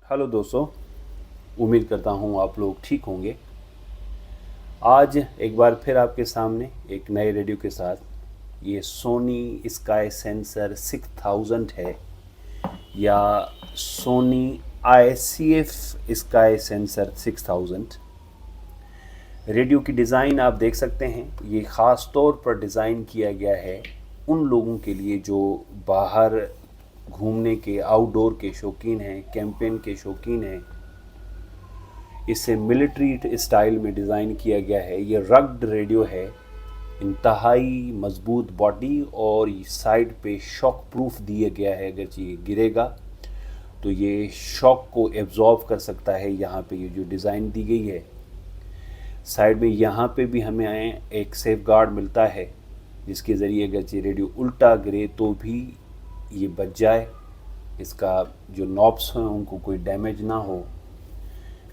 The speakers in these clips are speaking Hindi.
हेलो दोस्तों, उम्मीद करता हूँ आप लोग ठीक होंगे। आज एक बार फिर आपके सामने एक नए रेडियो के साथ। ये सोनी स्काई सेंसर 6000 है या Sony ICF sky sensor 6000। Radio की डिज़ाइन आप देख सकते हैं। ये ख़ास तौर पर डिज़ाइन किया गया है उन लोगों के लिए जो बाहर घूमने के, आउटडोर के शौकीन हैं, कैंपेन के शौकीन हैं। इसे मिलिट्री स्टाइल में डिज़ाइन किया गया है। ये रग्ड रेडियो है, इंतहाई मजबूत बॉडी और साइड पे शॉक प्रूफ दिया गया है। अगर ये गिरेगा तो ये शॉक को एब्जॉर्ब कर सकता है। यहाँ पे ये जो डिज़ाइन दी गई है, साइड में यहाँ पे भी हमें एक सेफ गार्ड मिलता है, जिसके ज़रिए अगर ये रेडियो उल्टा गिरे तो भी ये बच जाए। इसका जो नॉब्स हैं उनको कोई डैमेज ना हो।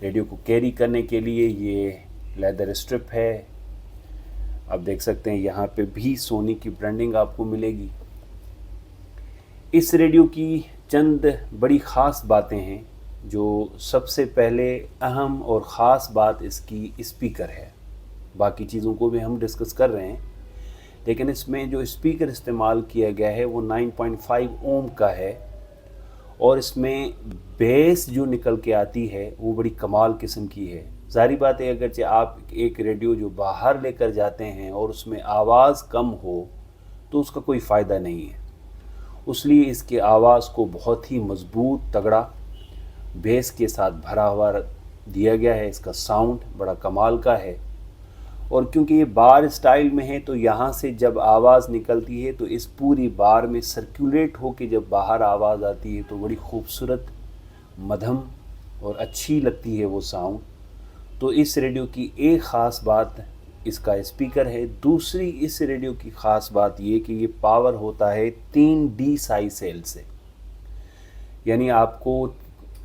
रेडियो को कैरी करने के लिए ये लेदर स्ट्रिप है। आप देख सकते हैं यहाँ पे भी सोनी की ब्रांडिंग आपको मिलेगी। इस रेडियो की चंद बड़ी ख़ास बातें हैं। जो सबसे पहले अहम और ख़ास बात इसकी स्पीकर है। बाकी चीज़ों को भी हम डिस्कस कर रहे हैं, लेकिन इसमें जो स्पीकर इस्तेमाल किया गया है वो 9.5 ओम का है और इसमें बेस जो निकल के आती है वो बड़ी कमाल किस्म की है। ज़ाहिर बात है, अगरचे आप एक रेडियो जो बाहर लेकर जाते हैं और उसमें आवाज़ कम हो तो उसका कोई फ़ायदा नहीं है। इसलिए इसके आवाज़ को बहुत ही मज़बूत, तगड़ा बेस के साथ भरा हुआ दिया गया है। इसका साउंड बड़ा कमाल का है और क्योंकि ये बार स्टाइल में है तो यहाँ से जब आवाज़ निकलती है तो इस पूरी बार में सर्कुलेट होकर जब बाहर आवाज़ आती है तो बड़ी खूबसूरत, मध्यम और अच्छी लगती है वो साउंड। तो इस रेडियो की एक ख़ास बात इसका स्पीकर है। दूसरी इस रेडियो की ख़ास बात ये कि ये पावर होता है 3D साइज सेल से। यानी आपको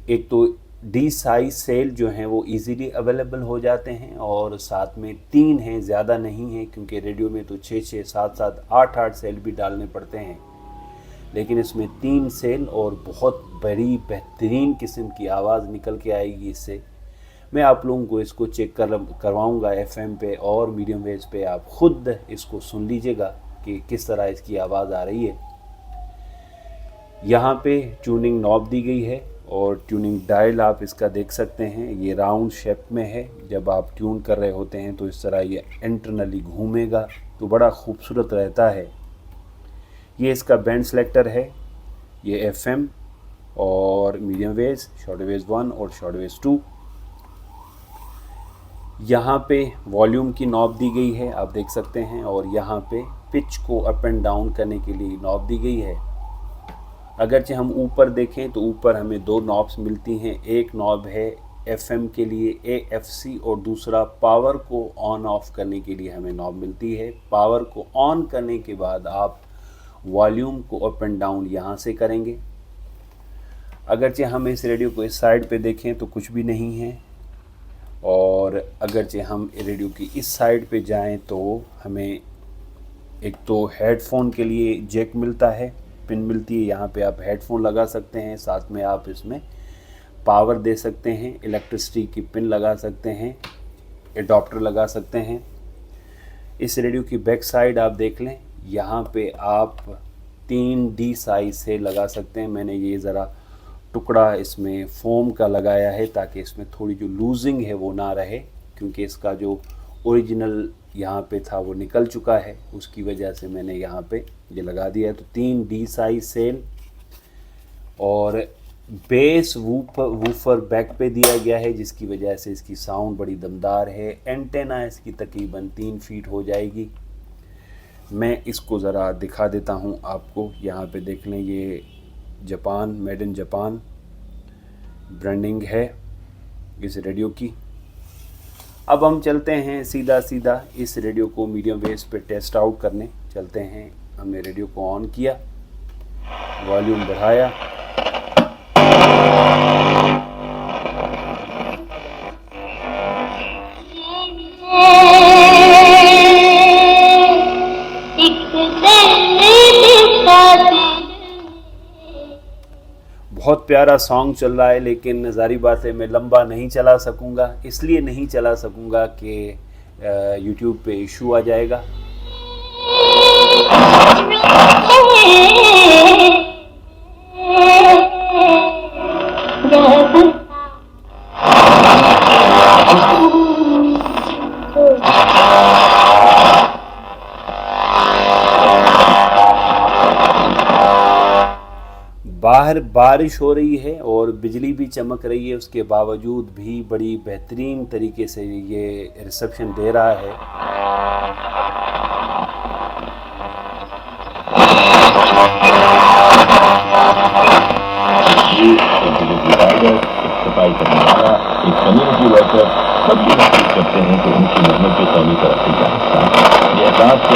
एक तो डी साइज सेल जो हैं वो इजीली अवेलेबल हो जाते हैं और साथ में 3 हैं, ज़्यादा नहीं है, क्योंकि रेडियो में तो 6-6, 7-7, 8-8 सेल भी डालने पड़ते हैं। लेकिन इसमें 3 सेल और बहुत बड़ी बेहतरीन किस्म की आवाज़ निकल के आएगी इससे। मैं आप लोगों को इसको चेक करवाऊँगा FM पे और मीडियम वेव्स पे। आप ख़ुद इसको सुन लीजिएगा कि किस तरह इसकी आवाज़ आ रही है। यहाँ पे ट्यूनिंग नॉब दी गई है और ट्यूनिंग डायल आप इसका देख सकते हैं। ये राउंड शेप में है। जब आप ट्यून कर रहे होते हैं तो इस तरह ये इंटरनली घूमेगा तो बड़ा खूबसूरत रहता है। ये इसका बैंड सेलेक्टर है। ये FM और मीडियम वेव्स, शॉर्ट वेव्स 1 और शॉर्ट वेव्स 2। यहाँ पे वॉल्यूम की नॉब दी गई है, आप देख सकते हैं। और यहाँ पे पिच को अप एंड डाउन करने के लिए नॉब दी गई है। अगरचे हम ऊपर देखें तो ऊपर हमें 2 नॉब्स मिलती हैं। एक नॉब है FM के लिए AFC और दूसरा पावर को ऑन ऑफ करने के लिए हमें नॉब मिलती है। पावर को ऑन करने के बाद आप वॉल्यूम को अप एंड डाउन यहाँ से करेंगे। अगरचे हम इस रेडियो को इस साइड पे देखें तो कुछ भी नहीं है और अगरचे हम रेडियो की इस साइड पे जाएं तो हमें एक तो हेडफोन के लिए जैक मिलता है, पिन मिलती है। यहाँ पे आप हेडफोन लगा सकते हैं, साथ में आप इसमें पावर दे सकते हैं, इलेक्ट्रिसिटी की पिन लगा सकते हैं, एडाप्टर लगा सकते हैं। इस रेडियो की बैक साइड आप देख लें, यहाँ पे आप 3D साइज से लगा सकते हैं। मैंने ये ज़रा टुकड़ा इसमें फोम का लगाया है ताकि इसमें थोड़ी जो लूजिंग है वो ना रहे, क्योंकि इसका जो ओरिजिनल यहाँ पे था वो निकल चुका है। उसकी वजह से मैंने यहाँ पे ये लगा दिया है। तो 3D साइज सेल और बेस वूफर बैक पे दिया गया है, जिसकी वजह से इसकी साउंड बड़ी दमदार है। एंटेना इसकी तकरीबन 3 फीट हो जाएगी। मैं इसको ज़रा दिखा देता हूँ आपको। यहाँ पे देख लें, ये Japan, made in Japan branding है इस रेडियो की। अब हम चलते हैं सीधा इस रेडियो को मीडियम वेव्स पे टेस्ट आउट करने चलते हैं। हमने रेडियो को ऑन किया, वॉल्यूम बढ़ाया, बहुत प्यारा सॉन्ग चल रहा है, लेकिन ज़ाहिर बात है मैं लंबा नहीं चला सकूँगा। इसलिए नहीं चला सकूँगा कि यूट्यूब पे इशू आ जाएगा। बाहर बारिश हो रही है और बिजली भी चमक रही है, उसके बावजूद भी बड़ी बेहतरीन तरीके से ये रिसेप्शन दे रहा है। सफाई करने वाला एक कम्युनिटी वर्कर सब ये महसूस करते हैं कि उनकी मेहनत के कौमी तरक्की का हिस्सा है। ये एहसास को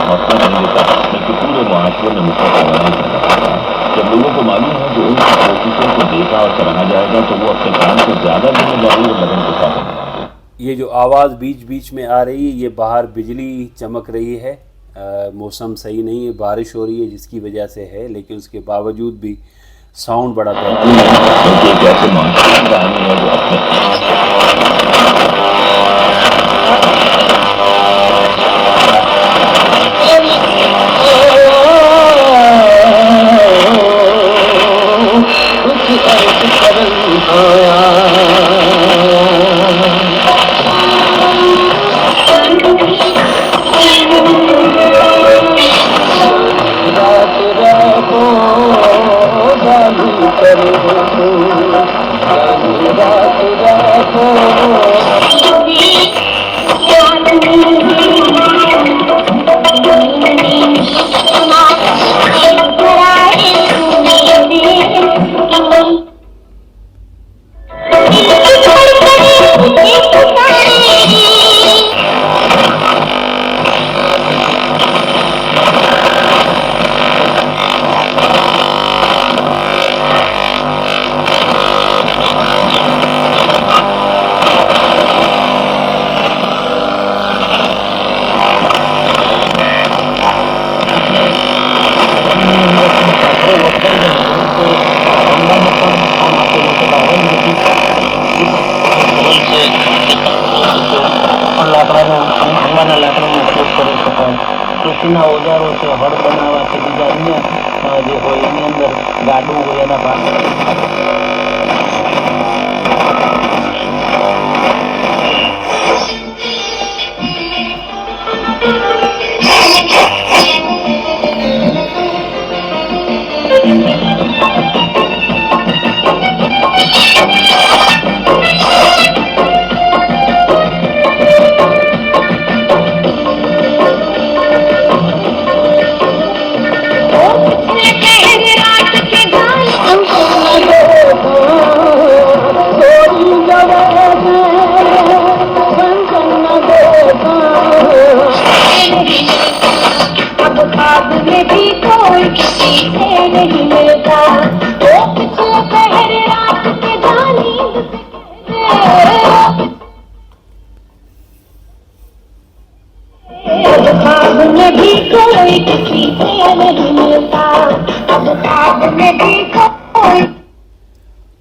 हौसला नहीं देता बल्कि पूरे मुआशरे में मुस्तकिल पैदा करता है। जब लोगों को मालूम है कि उनकी कोशिशों को देखा और सराहा जाएगा तो वो अपने काम को ज़्यादा जिम्मेदारी और लगन के साथ करेंगे। ये जो आवाज़ बीच बीच में आ रही है, ये बाहर बिजली चमक रही है। मौसम सही नहीं है, बारिश हो रही है जिसकी वजह से है, लेकिन उसके बावजूद भी साउंड बड़ा बेहतरीन કૃષિના ઓજારો છે, હળ બનાવવા છે, બીજા અન્ય જે હોય એની અંદર ગાડું હોય એના ભાગ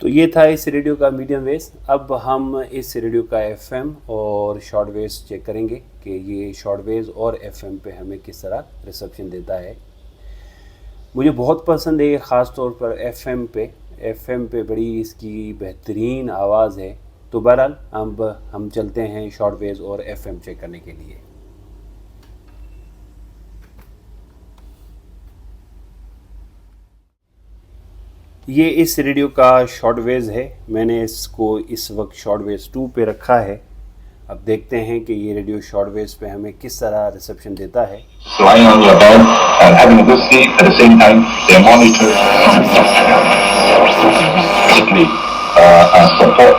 तो ये था इस रेडियो का मीडियम वेव। अब हम इस रेडियो का एफएम और शॉर्ट वेव्स चेक करेंगे कि ये शॉर्ट वेव्स और एफएम पे हमें किस तरह रिसेप्शन देता है। मुझे बहुत पसंद है, ख़ास तौर पर एफएम पे बड़ी इसकी बेहतरीन आवाज़ है। तो बहरहाल अब हम चलते हैं शॉर्ट वेव्स और एफएम चेक करने के लिए। ये इस रेडियो का शॉर्ट वेव्स है। मैंने इसको इस वक्त शॉर्ट वेव्स 2 पे रखा है। अब देखते हैं कि ये रेडियो शॉर्ट वेव्स पे हमें किस तरह रिसेप्शन देता है। Lying on your bed and having a good sleep at the same time, they monitor basically support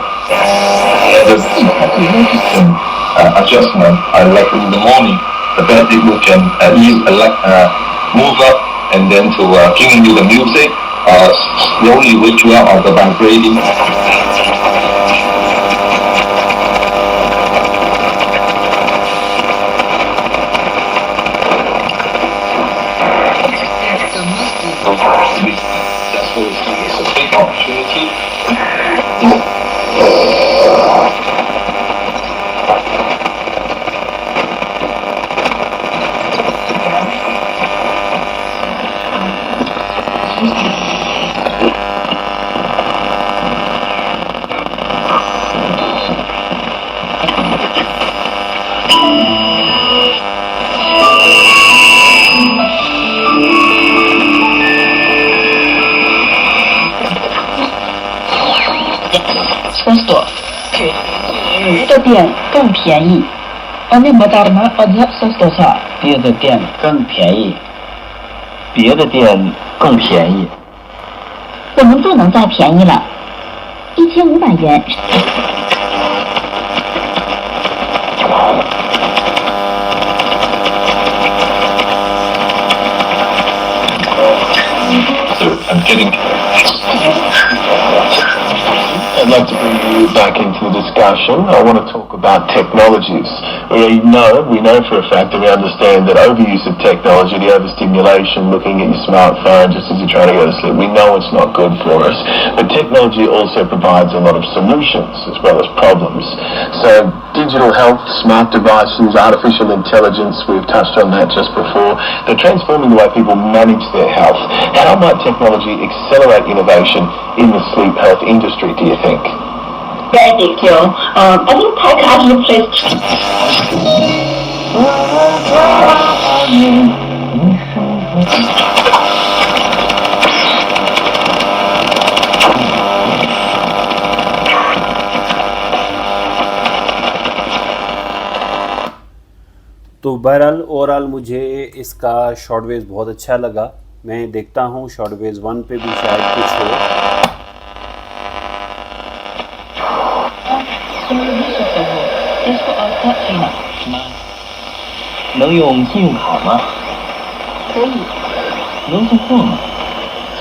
the adjustment. Like in the morning, the bed people can move up and then to giving you the music. Slowly wake you up of the vibrating. That's what it's Swsto. 别的店更便宜。Ane Batarma Adya Swsto Sa. 别的店更便宜，别的店更便宜。我们不能再便宜了，1500元。So I'm getting. I'd like to bring you back into the discussion. I want to talk about technologies. We know for a fact, and we understand that overuse of technology, the overstimulation, looking at your smartphone just as you're trying to go to sleep, we know it's not good for us. But technology also provides a lot of solutions as well as problems. So digital health, smart devices, artificial intelligence, we've touched on that just before. They're transforming the way people manage their health. How might technology accelerate innovation in the sleep health industry, do you think? Very big deal. I think tech actually plays. तो बहरहाल ओवरऑल मुझे इसका शॉर्टवेज बहुत अच्छा लगा। मैं देखता हूँ शॉर्टवेज 1 पे भी शायद कुछ हो। 能用信用卡吗？可以，能送货吗？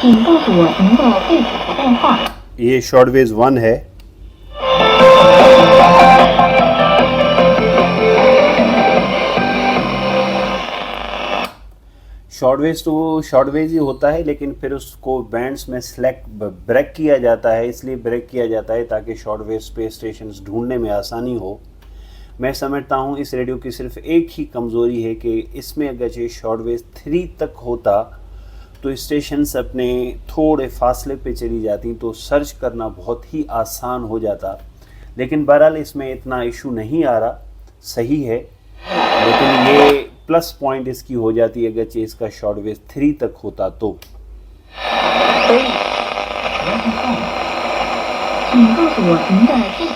请告诉我您的地址和电话。 ये शॉर्टवेज 1 है। शॉर्टवेज तो शॉर्टवेज ही होता है, लेकिन फिर उसको बैंड्स में सेलेक्ट ब्रेक किया जाता है। इसलिए ब्रेक किया जाता है ताकि शॉर्टवेज स्पेस स्टेशंस ढूंढने में आसानी हो। मैं समझता हूँ इस रेडियो की सिर्फ एक ही कमज़ोरी है कि इसमें अगर ये शॉर्टवेज 3 तक होता तो स्टेशंस अपने थोड़े फासले पे चली जाती तो सर्च करना बहुत ही आसान हो जाता। लेकिन बहरहाल इसमें इतना इशू नहीं आ रहा, सही है। लेकिन ये प्लस पॉइंट इसकी हो जाती है अगर इसका शॉर्टवेज 3 तक होता तो। 请告诉我您的地址。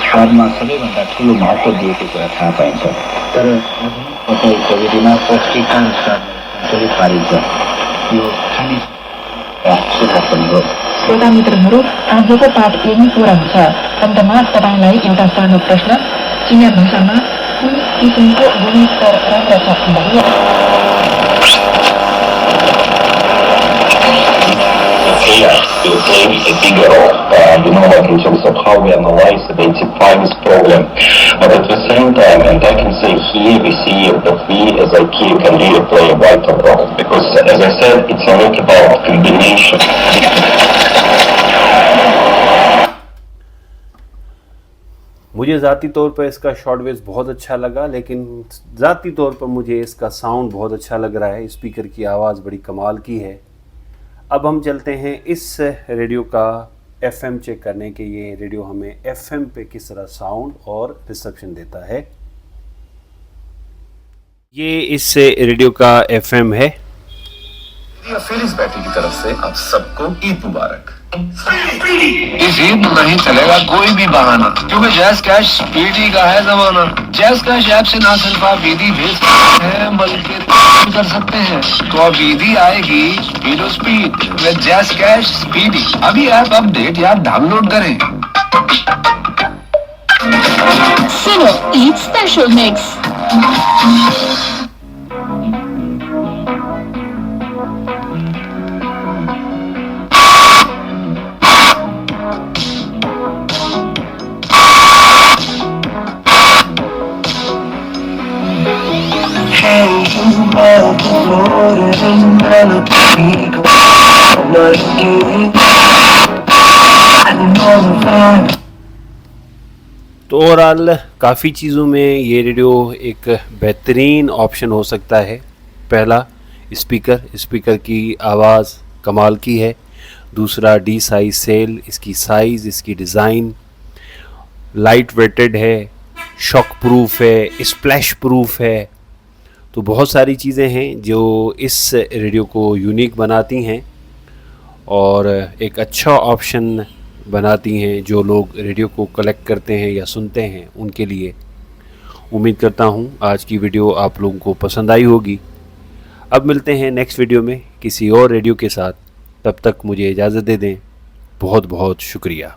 स्वादमा सबैभन्दा ठुलो महत्त्व दिएको कुरा थाहा पाइन्छ। तर आधुनिक पतल प्रविधिमा पौष्टिकता र स्वादलाई सञ्चालित पारिन्छ। यो खाने सुधार पनि हो। श्रोता मित्रहरू, आजको पाठ यही पूरा हुन्छ। अन्तमा तपाईँलाई एउटा सानो प्रश्न, चिनिया भाषामा कुन किसिमको गुणस्तर राम्रो छ भन्ने। Will play a bigger role, like in terms of how we analyze, identify this problem. But at the same time, and I can say here we see that we as IQ can really play a vital role. Because as I said, it's a lot about combination. मुझे ज़ाती तौर पर इसका शॉर्टवेज बहुत अच्छा लगा, लेकिन ज़ाती तौर पर मुझे इसका साउंड बहुत अच्छा लग रहा है। स्पीकर की आवाज़ बड़ी कमाल की है। अब हम चलते हैं इस रेडियो का FM चेक करने के। ये रेडियो हमें FM पे किस तरह साउंड और रिसेप्शन देता है। ये इस रेडियो का FM है। फेलिक्स बैटरी की तरफ से आप सबको ईद मुबारक। इस ईद में नहीं चलेगा कोई भी बहाना, क्योंकि जैज़ कैश स्पीडी का है जमाना। जैज़ कैश ऐप से ना सिर्फ आप ईदी भेज सकते हैं बल्कि कर सकते हैं, तो अब ईदी आएगी speed with jazz cash speedy. अभी ऐप अपडेट या डाउनलोड करें। सुनो ईद स्पेशल मिक्स। तो ओवरऑल काफ़ी चीज़ों में ये रेडियो एक बेहतरीन ऑप्शन हो सकता है। पहला, स्पीकर की आवाज़ कमाल की है। दूसरा, डी साइज सेल, इसकी साइज़, इसकी डिज़ाइन लाइट वेटेड है, शॉक प्रूफ है, स्प्लैश प्रूफ है। तो बहुत सारी चीज़ें हैं जो इस रेडियो को यूनिक बनाती हैं और एक अच्छा ऑप्शन बनाती हैं जो लोग रेडियो को कलेक्ट करते हैं या सुनते हैं उनके लिए। उम्मीद करता हूँ आज की वीडियो आप लोगों को पसंद आई होगी। अब मिलते हैं नेक्स्ट वीडियो में किसी और रेडियो के साथ। तब तक मुझे इजाज़त दे दें। बहुत बहुत शुक्रिया।